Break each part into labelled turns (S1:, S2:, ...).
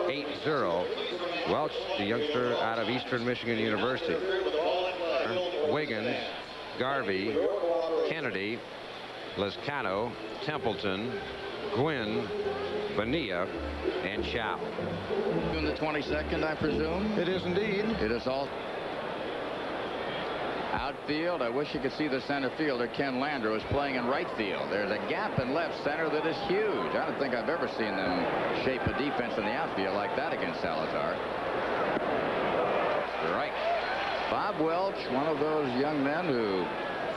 S1: 8-0. Welch, the youngster out of Eastern Michigan University. Wiggins, Garvey, Kennedy, Lezcano, Templeton, Gwynn, Bonilla, and Chow.
S2: In the 22nd, I presume?
S1: It is indeed.
S2: It is all outfield. I wish you could see the center fielder. Ken Landreau is playing in right field. There's a gap in left center that is huge. I don't think I've ever seen them shape a defense in the outfield like that against Salazar. Strike. Bob Welch, one of those young men who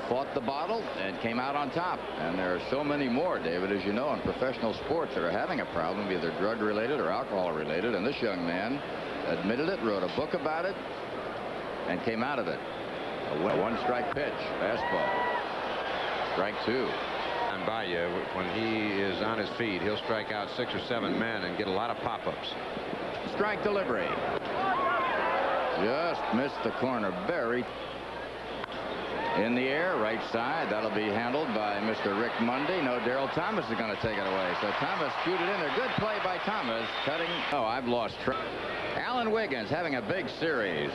S2: fought the bottle and came out on top. And there are so many more, David, as you know, in professional sports that are having a problem, either drug related or alcohol related. And this young man admitted it, wrote a book about it, and came out of it. A one-strike pitch, fastball. Strike two.
S1: And by you, when he is on his feet, he'll strike out 6 or 7 men and get a lot of pop-ups.
S2: Strike delivery. Just missed the corner. Very in the air, right side. That'll be handled by Mr. Rick Mundy. No, Daryl Thomas is going to take it away. So Thomas scooted in there. Good play by Thomas. Cutting. Oh, I've lost track. Alan Wiggins having a big series.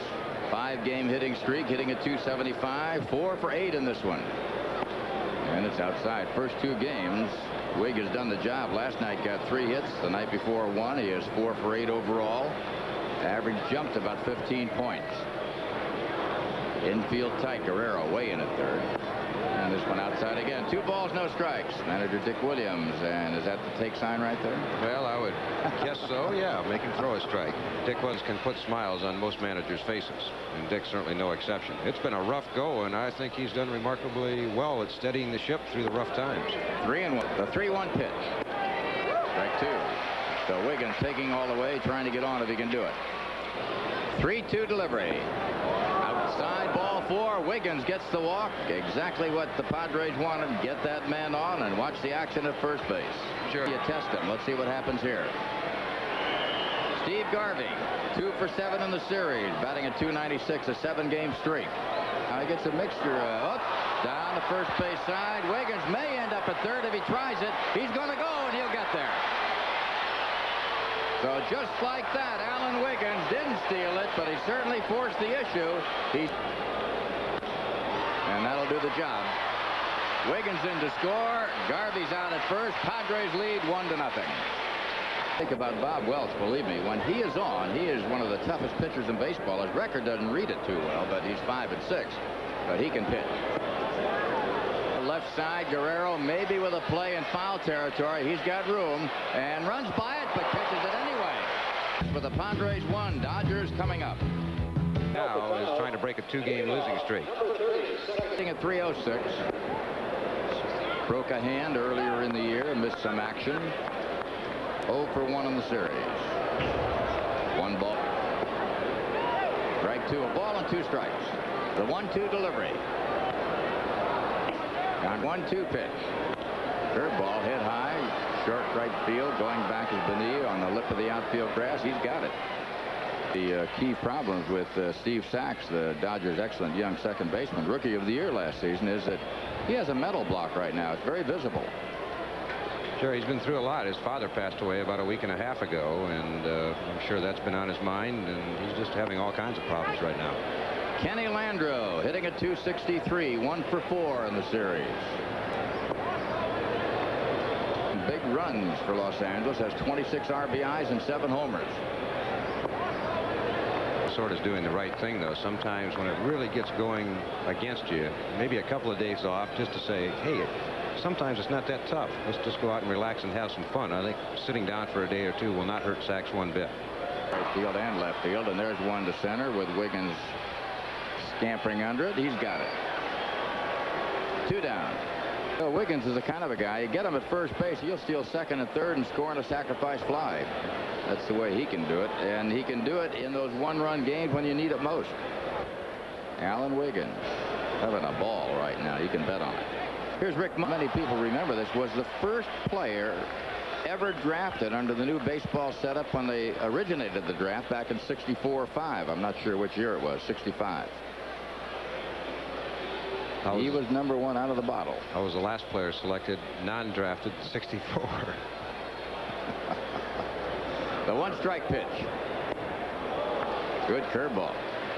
S2: 5-game hitting streak, hitting at .275, 4 for 8 in this one. And it's outside. First 2 games, Wig has done the job. Last night got 3 hits. The night before 1. He is 4 for 8 overall. Average jumped about 15 points. Infield tight. Guerrero way in at third. And this one outside again. 2 balls, no strikes. Manager Dick Williams. And is that the take sign right there?
S1: Well, I would guess so, yeah. Make him throw a strike. Dick Williams can put smiles on most managers' faces, and Dick's certainly no exception. It's been a rough go, and I think he's done remarkably well at steadying the ship through the rough times.
S2: 3-1. The 3-1 pitch. Strike 2. So Wiggins taking all the way, trying to get on if he can do it. 3-2 delivery. Outside, ball 4. Wiggins gets the walk. Exactly what the Padres wanted. Get that man on and watch the action at first base. Sure. You test him. Let's see what happens here. Steve Garvey, 2 for 7 in the series, batting at .296, a 7-game streak. Now he gets a mixture up, down the first base side. Wiggins may end up at third if he tries it. He's going to go, and he'll get there. So just like that, Alan Wiggins didn't steal it, but he certainly forced the issue. And that'll do the job. Wiggins in to score. Garvey's out at first. Padres lead 1-0. Think about Bob Welch, believe me, when he is on, he is one of the toughest pitchers in baseball. His record doesn't read it too well, but he's 5-6. But he can pitch. Left side, Guerrero maybe with a play in foul territory. He's got room and runs by it, but catches it anyway. For the Padres 1, Dodgers coming up.
S1: Now is trying to break a 2-game losing streak.
S2: At 306. Broke a hand earlier in the year, missed some action. 0 for 1 in the series. 1 ball. Strike 2, a ball and 2 strikes. The 1-2 delivery. On 1-2 pitch. Curveball hit high, short right field, going back is Bonilla on the lip of the outfield grass. He's got it. The key problems with Steve Sachs, the Dodgers' excellent young second baseman, rookie of the year last season, is that he has a mental block right now. It's very visible.
S1: Sure, he's been through a lot. His father passed away about a week and a half ago, and I'm sure that's been on his mind, and he's just having all kinds of problems right now.
S2: Kenny Landreau hitting at .263, 1 for 4 in the series. Big runs for Los Angeles, has 26 RBIs and 7 homers.
S1: Sort of doing the right thing, though. Sometimes when it really gets going against you, maybe a couple of days off just to say, hey, sometimes it's not that tough. Let's just go out and relax and have some fun. I think sitting down for a day or 2 will not hurt Sachs one bit.
S2: Right field and left field, and there's one to center with Wiggins scampering under it. He's got it. 2 down. So Wiggins is the kind of a guy, you get him at first base, he'll steal second and third and score on a sacrifice fly. That's the way he can do it, and he can do it in those 1-run games when you need it most. Alan Wiggins having a ball right now. You can bet on it. Here's Rick. Many people remember this was the first player ever drafted under the new baseball setup when they originated the draft back in '64 or '65. I'm not sure which year it was. '65. He was number 1 out of the bottle.
S1: I was the last player selected, non-drafted, '64.
S2: The 1-strike pitch. Good curveball.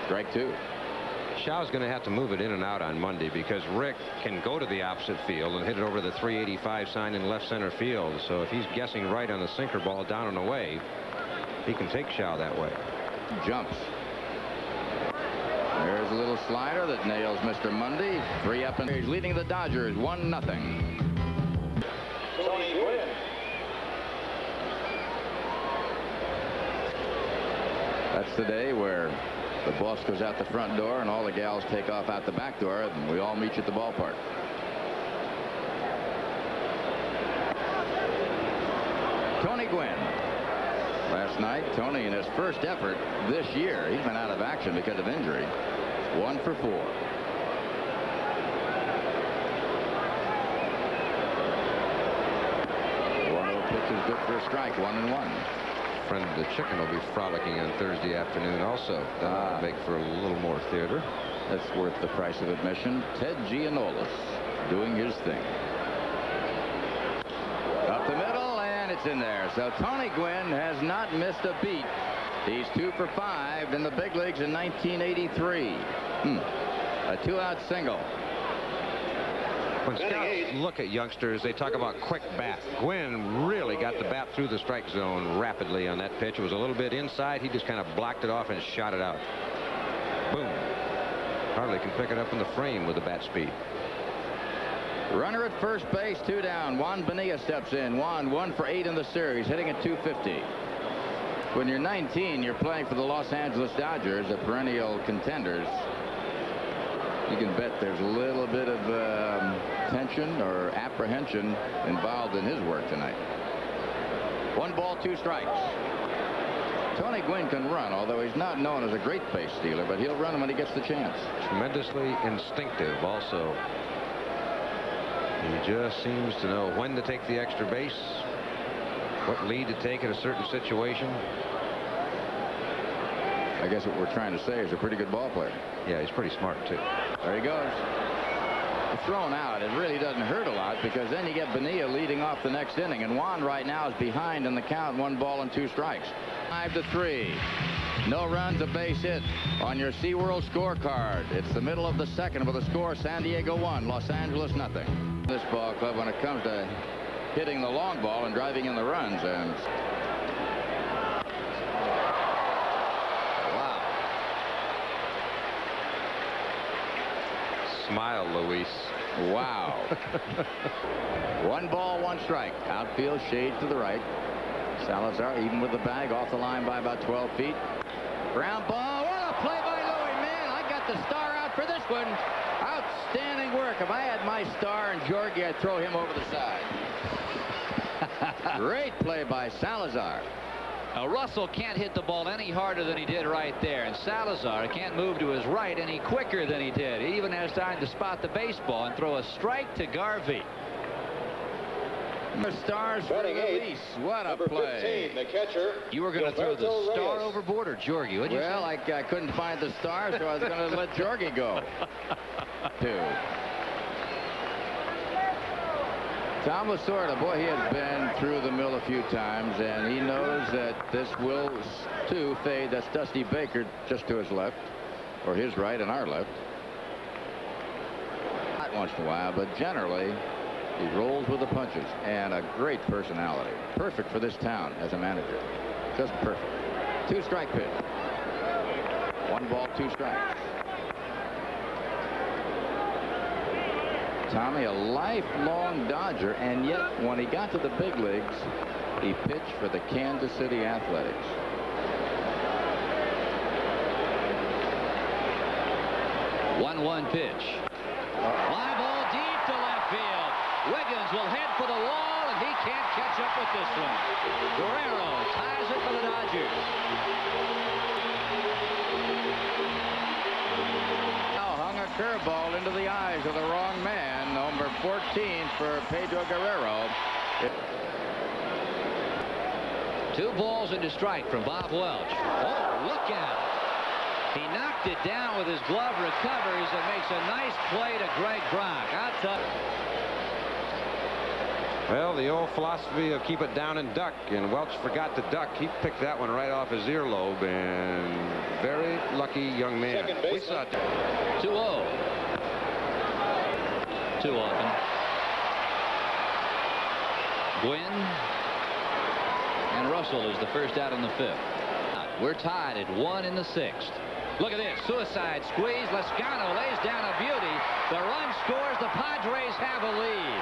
S2: Strike 2.
S1: Shaw's going to have to move it in and out on Monday because Rick can go to the opposite field and hit it over the 385 sign in left center field. So if he's guessing right on the sinker ball down and away, he can take Shaw that way.
S2: Jumps. There's a little slider that nails Mr. Monday. 3 up, and he's leading the Dodgers 1-0.
S3: Tony Gwynn.
S2: That's the day where the boss goes out the front door and all the gals take off out the back door, and we all meet you at the ballpark. Tony Gwynn. Last night, Tony, in his first effort this year, he's been out of action because of injury. 1 for 4. 1-0 pitch is good for a strike. 1-1.
S1: Friend of the chicken will be frolicking on Thursday afternoon also. That'll make for a little more theater.
S2: That's worth the price of admission. Ted Giannoulis doing his thing. Up the middle, and it's in there. So Tony Gwynn has not missed a beat. He's 2 for 5 in the big leagues in 1983. A 2-out single.
S1: When scouts look at youngsters, they talk about quick bat. Gwynn really got the bat through the strike zone rapidly on that pitch. It was a little bit inside. He just kind of blocked it off and shot it out. Boom. Hardly can pick it up in the frame with the bat speed.
S2: Runner at first base, 2 down. Juan Bonilla steps in. Juan 1 for 8 in the series, hitting at .250. When you're 19, you're playing for the Los Angeles Dodgers, the perennial contenders. You can bet there's a little bit of tension or apprehension involved in his work tonight. 1 ball, 2 strikes. Tony Gwynn can run, although he's not known as a great base stealer, but he'll run when he gets the chance.
S1: Tremendously instinctive also. He just seems to know when to take the extra base, what lead to take in a certain situation.
S2: I guess what we're trying to say is a pretty good ball player.
S1: Yeah, he's pretty smart too.
S2: There he goes. Thrown out. It really doesn't hurt a lot because then you get Bonilla leading off the next inning, and Juan right now is behind in the count. 1 ball and 2 strikes. 5-3. No runs, a base hit on your SeaWorld scorecard. It's the middle of the second with a score: San Diego 1, Los Angeles nothing. This ball club when it comes to hitting the long ball and driving in the runs. And wow.
S1: Smile, Luis.
S2: Wow. 1 ball, 1 strike. Outfield shade to the right. Salazar even with the bag off the line by about 12 feet. Ground ball. What a play by Louis. Man, I got the star out for this one. Outstanding work. If I had my star and Georgie, I'd throw him over the side. Great play by Salazar.
S4: Now Russell can't hit the ball any harder than he did right there, and Salazar can't move to his right any quicker than he did. He even has time to spot the baseball and throw a strike to Garvey.
S2: The stars for Luis. What a play.
S3: 15, the catcher.
S4: You were going to throw the star overboard, or Georgie? What'd you say?
S2: Well, I couldn't find the star, so I was going to let Georgie go. 2. Tom Lasorda, boy, he has been through the mill a few times, and he knows that this will too fade. That's Dusty Baker just to his left, or his right and our left. Not once in a while, but generally he rolls with the punches, and a great personality. Perfect for this town as a manager. Just perfect. 2-strike pitch. 1 ball, 2 strikes. Tommy, a lifelong Dodger, and yet when he got to the big leagues, he pitched for the Kansas City Athletics.
S4: One pitch. Fly ball deep to left field. Wiggins will head for the wall, and he can't catch up with this one. Guerrero ties it for the Dodgers.
S2: Now hung a curveball into the eyes of the wrong man. Number 14 for Pedro Guerrero.
S4: 2 balls and a strike from Bob Welch. Oh, look out. He knocked it down with his glove, recovers, and makes a nice play to Greg Gronk.
S1: Well, the old philosophy of keep it down and duck, and Welch forgot to duck. He picked that one right off his earlobe, and very lucky young man. We saw
S4: 2-0. Too often. Gwynn and Russell is the first out in the 5th. We're tied at 1 in the 6th. Look at this suicide squeeze. Lezcano lays down a beauty. The run scores. The Padres have a lead.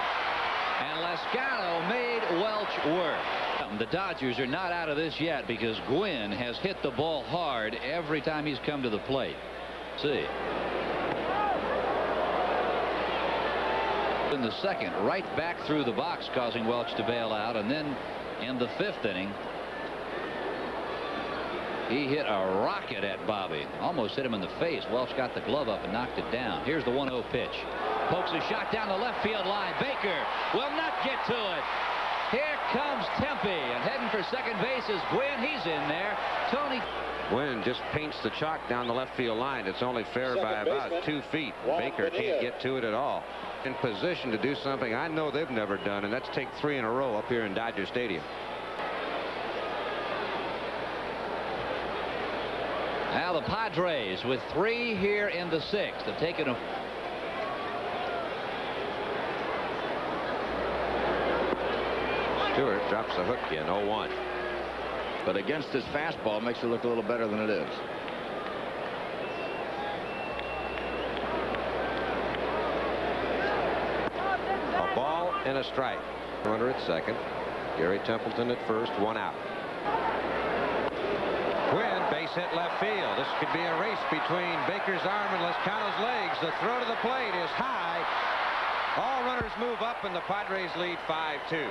S4: And Lezcano made Welch work. The Dodgers are not out of this yet because Gwynn has hit the ball hard every time he's come to the plate. See. In the 2nd, right back through the box, causing Welch to bail out. And then in the 5th inning, he hit a rocket at Bobby. Almost hit him in the face. Welch got the glove up and knocked it down. Here's the 1-0 pitch. Pokes a shot down the left field line. Baker will not get to it. Here comes Tempe, and heading for second base is Gwynn. He's in there. Tony
S1: Gwynn just paints the chalk down the left field line. It's only fair by about 2 feet. Baker can't get to it at all. In position to do something I know they've never done, and that's take 3 in a row up here in Dodger Stadium.
S4: Now the Padres with 3 here in the 6th have taken a
S1: Stewart drops the hook in 0-1.
S2: But against his fastball makes it look a little better than it is.
S1: A ball and a strike. Runner at second. Gary Templeton at first. 1 out. Gwynn, base hit left field. This could be a race between Baker's arm and Lezcano's legs. The throw to the plate is high. All runners move up, and the Padres lead 5-2.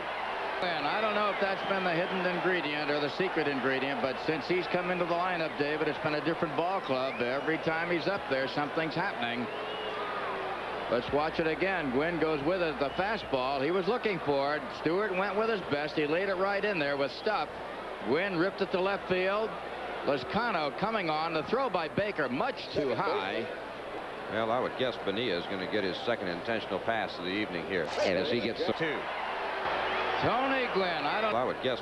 S2: And I don't know if that's been the hidden ingredient or the secret ingredient, but since he's come into the lineup, David, it's been a different ball club. Every time he's up there, something's happening. Let's watch it again. Gwynn goes with it. The fastball, he was looking for it. Stewart went with his best. He laid it right in there with stuff. Gwynn ripped it to left field. Lezcano coming on. The throw by Baker much too high.
S1: Well, I would guess Bonilla is going to get his second intentional pass of the evening here. And as he gets the 2.
S2: Tony Gwynn,
S1: I would guess